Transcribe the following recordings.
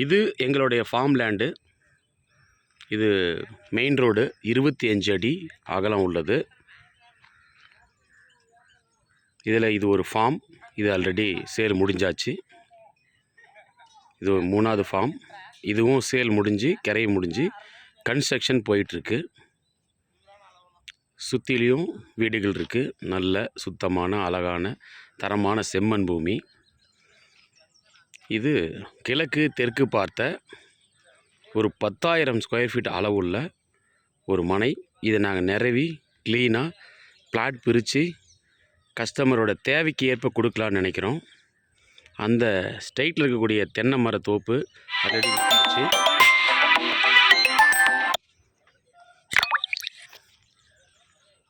இது எங்களுடைய form land. இது மெயின் ரோடு 25 அடி அகலம் உள்ளது. இதில் இது ஒரு ஃபார்ம். இது ஆல்ரெடி சேல் முடிஞ்சாச்சு. இது 3வது ஃபார்ம். இதுவும் சேல் முடிஞ்சு கிரை முடிஞ்சு கன்ஸ்ட்ரக்ஷன் போயிட்டுருக்கு. சுற்றிலையும் வீடுகள் இருக்குது. நல்ல சுத்தமான அழகான தரமான செம்மண் பூமி. இது கிழக்கு தெற்கு பார்த்த ஒரு 10,000 ஸ்கொயர் ஃபீட் அளவுள்ள ஒரு மனை. இதை நாங்கள் நிறவி க்ளீனாக பிளாட் பிரித்து கஸ்டமரோட தேவைக்கு ஏற்ப கொடுக்கலான்னு நினைக்கிறோம். அந்த ஸ்ட்ரைட்டில் இருக்கக்கூடிய தென்னை மரத்தோப்பு ஆல்ரெடி விட்டாச்சு.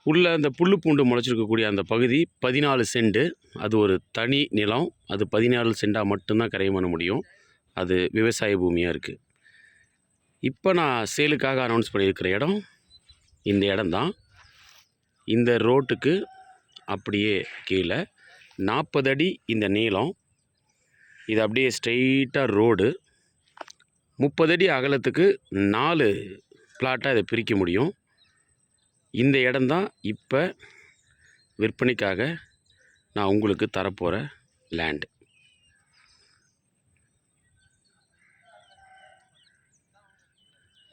உள்ள அந்த புல்லு பூண்டு முளைச்சிருக்கக்கூடிய அந்த பகுதி 14 சென்ட். அது ஒரு தனி நிலம். அது 14 சென்டாக மட்டும்தான் கரையம் பண்ண முடியும். அது விவசாய பூமியாக இருக்குது. இப்போ நான் சேலுக்காக அனௌன்ஸ் பண்ணியிருக்கிற இடம் இந்த இடம்தான். இந்த ரோட்டுக்கு அப்படியே கீழே 40 அடி இந்த நீளம். இது அப்படியே ஸ்ட்ரெயிட்டாக ரோடு. 30 அடி அகலத்துக்கு 4 பிளாட்டாக இதை பிரிக்க முடியும். இந்த இடம்தான் இப்போ விற்பனைக்காக நான் உங்களுக்கு தரப்போகிற லேண்டு.